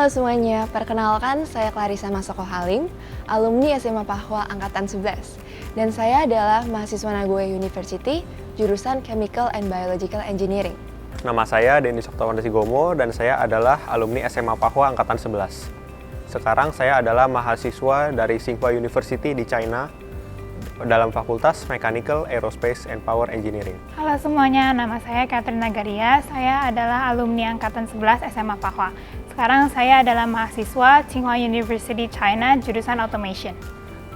Halo semuanya, perkenalkan saya Clarissa Masoko Halim, alumni SMA Pahwa Angkatan 11. Dan saya adalah mahasiswa Nagoya University, jurusan Chemical and Biological Engineering. Nama saya Dennis Oktavian Sigomo dan saya adalah alumni SMA Pahwa Angkatan 11. Sekarang saya adalah mahasiswa dari Tsinghua University di China dalam Fakultas Mechanical, Aerospace, and Power Engineering. Halo semuanya, nama saya Katrina Garia. Saya adalah alumni Angkatan 11 SMA Pahwa. Sekarang saya adalah mahasiswa Tsinghua University China, jurusan Automation.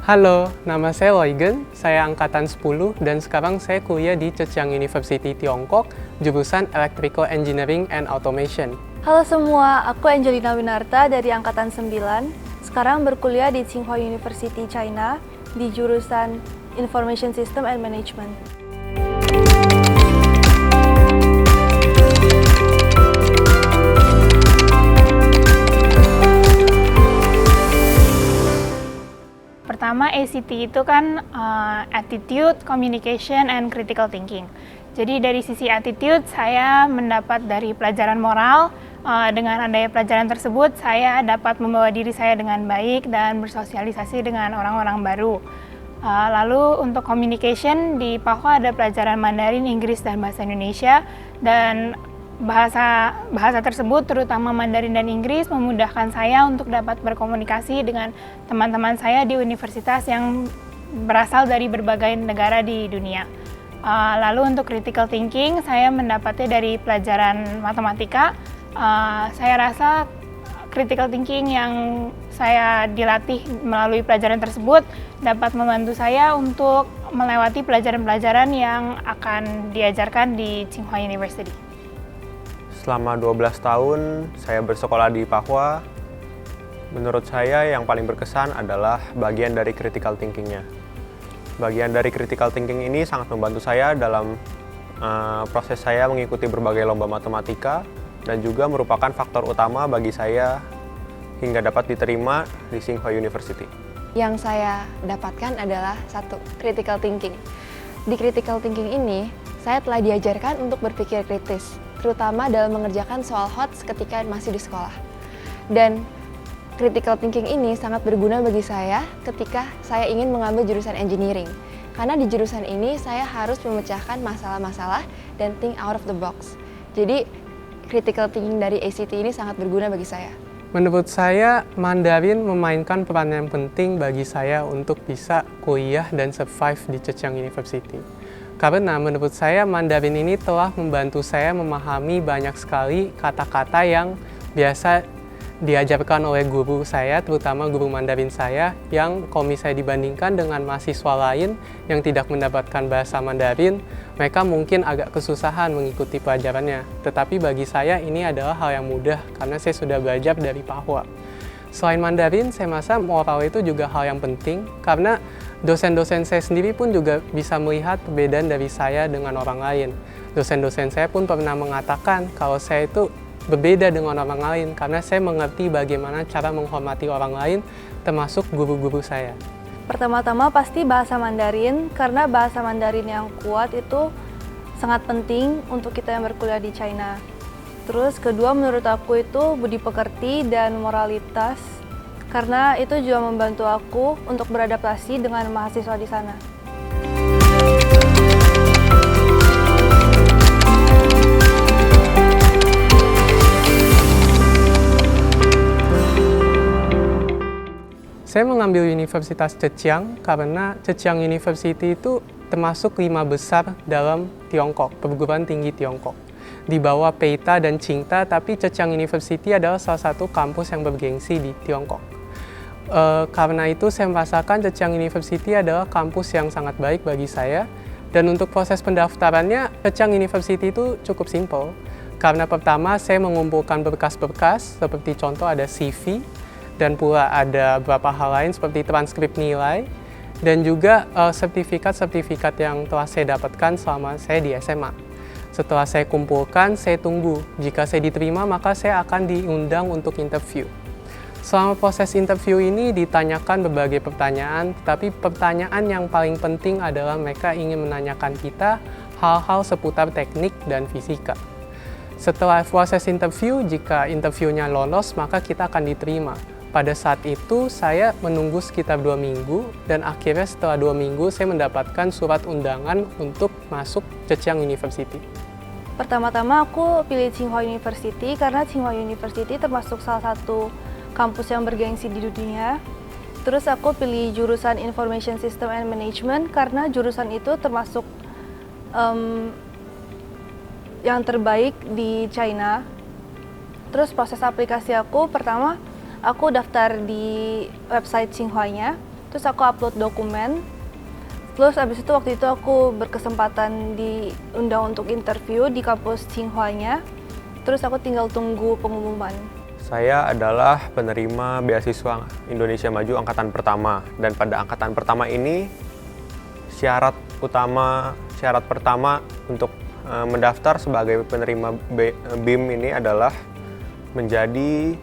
Halo, nama saya Loigen, saya Angkatan 10 dan sekarang saya kuliah di Zhejiang University Tiongkok, jurusan Electrical Engineering and Automation. Halo semua, aku Angelina Winarta dari Angkatan 9. Sekarang berkuliah di Tsinghua University China di jurusan Information System and Management. Pertama, ACT itu kan Attitude, Communication, and Critical Thinking. Jadi dari sisi attitude, saya mendapat dari pelajaran moral. Dengan adanya pelajaran tersebut, saya dapat membawa diri saya dengan baik dan bersosialisasi dengan orang-orang baru. Lalu untuk communication, di Pahwa ada pelajaran Mandarin, Inggris, dan Bahasa Indonesia. Dan bahasa tersebut, terutama Mandarin dan Inggris, memudahkan saya untuk dapat berkomunikasi dengan teman-teman saya di universitas yang berasal dari berbagai negara di dunia. Lalu untuk critical thinking, saya mendapatnya dari pelajaran matematika. Saya rasa critical thinking yang saya dilatih melalui pelajaran tersebut dapat membantu saya untuk melewati pelajaran-pelajaran yang akan diajarkan di Tsinghua University. Selama 12 tahun saya bersekolah di Pahwa, menurut saya yang paling berkesan adalah bagian dari critical thinking-nya. Bagian dari critical thinking ini sangat membantu saya dalam proses saya mengikuti berbagai lomba matematika dan juga merupakan faktor utama bagi saya hingga dapat diterima di Tsinghua University. Yang saya dapatkan adalah satu, critical thinking. Di critical thinking ini, saya telah diajarkan untuk berpikir kritis, terutama dalam mengerjakan soal HOTS ketika masih di sekolah. Dan critical thinking ini sangat berguna bagi saya ketika saya ingin mengambil jurusan engineering. Karena di jurusan ini saya harus memecahkan masalah-masalah dan think out of the box. Jadi critical thinking dari ACT ini sangat berguna bagi saya. Menurut saya, Mandarin memainkan peran yang penting bagi saya untuk bisa kuliah dan survive di Zhejiang University. Karena menurut saya, Mandarin ini telah membantu saya memahami banyak sekali kata-kata yang biasa diajarkan oleh guru saya, terutama guru Mandarin saya, yang kalau misalnya dibandingkan dengan mahasiswa lain yang tidak mendapatkan bahasa Mandarin, mereka mungkin agak kesusahan mengikuti pelajarannya. Tetapi bagi saya ini adalah hal yang mudah karena saya sudah belajar dari Pahwa. Selain Mandarin, saya merasa moral itu juga hal yang penting karena dosen-dosen saya sendiri pun juga bisa melihat perbedaan dari saya dengan orang lain. Dosen-dosen saya pun pernah mengatakan kalau saya itu berbeda dengan orang lain karena saya mengerti bagaimana cara menghormati orang lain, termasuk guru-guru saya. Pertama-tama pasti bahasa Mandarin, karena bahasa Mandarin yang kuat itu sangat penting untuk kita yang berkuliah di China. Terus kedua, menurut aku itu budi pekerti dan moralitas, karena itu juga membantu aku untuk beradaptasi dengan mahasiswa di sana. Saya mengambil Universitas Zhejiang karena Zhejiang University itu termasuk 5 besar dalam Tiongkok, perguruan tinggi Tiongkok. Di bawah Peita dan Tsinghua, tapi Zhejiang University adalah salah satu kampus yang bergengsi di Tiongkok. Karena itu saya merasakan Zhejiang University adalah kampus yang sangat baik bagi saya. Dan untuk proses pendaftarannya, Zhejiang University itu cukup simpel. Karena pertama saya mengumpulkan berkas-berkas, seperti contoh ada CV, dan pula ada beberapa hal lain seperti transkrip nilai, dan juga sertifikat-sertifikat yang telah saya dapatkan selama saya di SMA. Setelah saya kumpulkan, saya tunggu. Jika saya diterima, maka saya akan diundang untuk interview. Selama proses interview ini ditanyakan berbagai pertanyaan, tapi pertanyaan yang paling penting adalah mereka ingin menanyakan kita hal-hal seputar teknik dan fisika. Setelah proses interview, jika interviewnya lolos, maka kita akan diterima. Pada saat itu, saya menunggu sekitar 2 minggu, dan akhirnya setelah 2 minggu, saya mendapatkan surat undangan untuk masuk Zhejiang University. Pertama-tama aku pilih Tsinghua University karena Tsinghua University termasuk salah satu kampus yang bergengsi di dunia. Terus aku pilih jurusan Information System and Management karena jurusan itu termasuk yang terbaik di China. Terus proses aplikasi aku, pertama aku daftar di website Tsinghua-nya, terus aku upload dokumen. Terus abis itu waktu itu aku berkesempatan diundang untuk interview di kampus Tsinghua-nya. Terus aku tinggal tunggu pengumuman. Saya adalah penerima beasiswa Indonesia Maju angkatan pertama, dan pada angkatan pertama ini syarat pertama untuk mendaftar sebagai penerima BIM ini adalah menjadi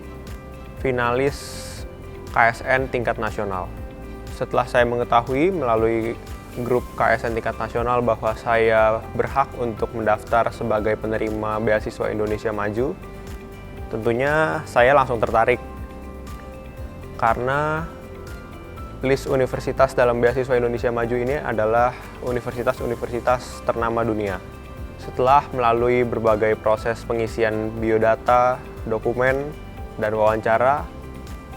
finalis KSN tingkat nasional. Setelah saya mengetahui melalui grup KSN tingkat nasional bahwa saya berhak untuk mendaftar sebagai penerima beasiswa Indonesia Maju, tentunya saya langsung tertarik karena list universitas dalam beasiswa Indonesia Maju ini adalah universitas-universitas ternama dunia. Setelah melalui berbagai proses pengisian biodata, dokumen, dan wawancara,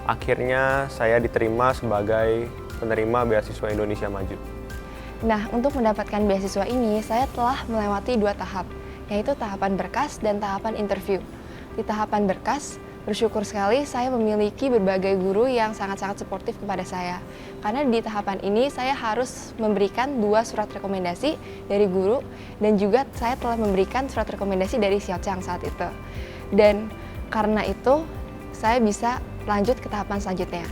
akhirnya saya diterima sebagai penerima beasiswa Indonesia Maju. Nah, untuk mendapatkan beasiswa ini, saya telah melewati 2 tahap, yaitu tahapan berkas dan tahapan interview. Di tahapan berkas, bersyukur sekali saya memiliki berbagai guru yang sangat-sangat suportif kepada saya. Karena di tahapan ini saya harus memberikan 2 surat rekomendasi dari guru, dan juga saya telah memberikan surat rekomendasi dari Xiaochang saat itu. Dan karena itu, saya bisa lanjut ke tahapan selanjutnya.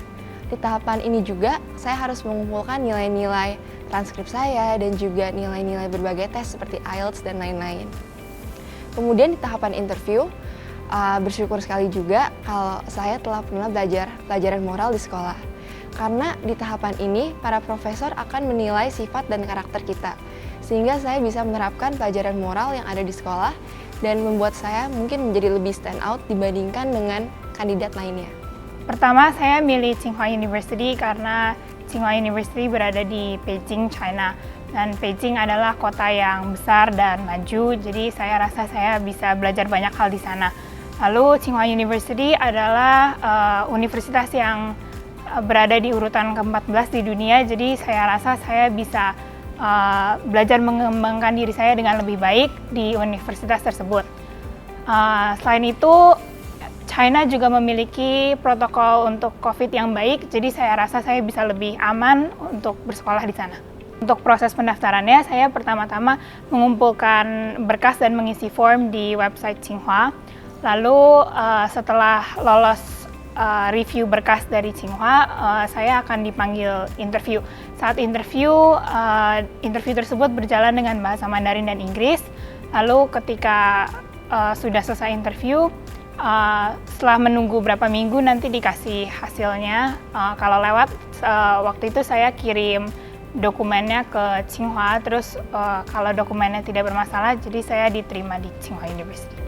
Di tahapan ini juga, saya harus mengumpulkan nilai-nilai transkrip saya dan juga nilai-nilai berbagai tes seperti IELTS dan lain-lain. Kemudian di tahapan interview, bersyukur sekali juga kalau saya telah pernah belajar pelajaran moral di sekolah. Karena di tahapan ini, para profesor akan menilai sifat dan karakter kita. Sehingga saya bisa menerapkan pelajaran moral yang ada di sekolah dan membuat saya mungkin menjadi lebih stand out dibandingkan dengan kandidat lainnya. Pertama, saya milih Tsinghua University karena Tsinghua University berada di Beijing, China. Dan Beijing adalah kota yang besar dan maju, jadi saya rasa saya bisa belajar banyak hal di sana. Lalu Tsinghua University adalah universitas yang berada di urutan ke-14 di dunia, jadi saya rasa saya bisa belajar mengembangkan diri saya dengan lebih baik di universitas tersebut. Selain itu, China juga memiliki protokol untuk COVID yang baik, jadi saya rasa saya bisa lebih aman untuk bersekolah di sana. Untuk proses pendaftarannya, saya pertama-tama mengumpulkan berkas dan mengisi form di website Tsinghua. Lalu setelah lolos review berkas dari Tsinghua, saya akan dipanggil interview. Saat interview tersebut berjalan dengan bahasa Mandarin dan Inggris. Lalu ketika sudah selesai interview, setelah menunggu berapa minggu nanti dikasih hasilnya. Kalau lewat, waktu itu saya kirim dokumennya ke Tsinghua, terus kalau dokumennya tidak bermasalah, jadi saya diterima di Tsinghua University.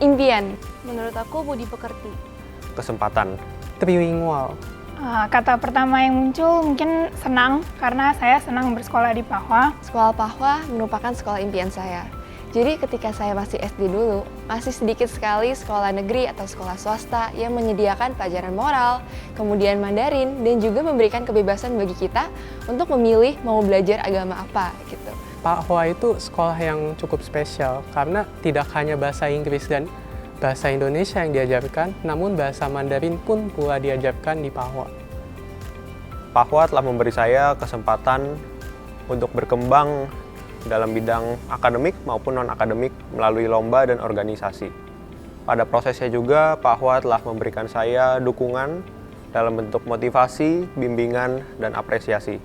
Impian. Menurut aku budi pekerti. Kesempatan. Trilingual. Kata pertama yang muncul mungkin senang, karena saya senang bersekolah di Pahwa. Sekolah Pahwa merupakan sekolah impian saya. Jadi ketika saya masih SD dulu, masih sedikit sekali sekolah negeri atau sekolah swasta yang menyediakan pelajaran moral, kemudian Mandarin, dan juga memberikan kebebasan bagi kita untuk memilih mau belajar agama apa gitu. Pahwa itu sekolah yang cukup spesial karena tidak hanya bahasa Inggris dan bahasa Indonesia yang diajarkan, namun bahasa Mandarin pun pula diajarkan di Pahwa. Pahwa telah memberi saya kesempatan untuk berkembang dalam bidang akademik maupun non-akademik melalui lomba dan organisasi. Pada prosesnya juga, Pahwa telah memberikan saya dukungan dalam bentuk motivasi, bimbingan, dan apresiasi.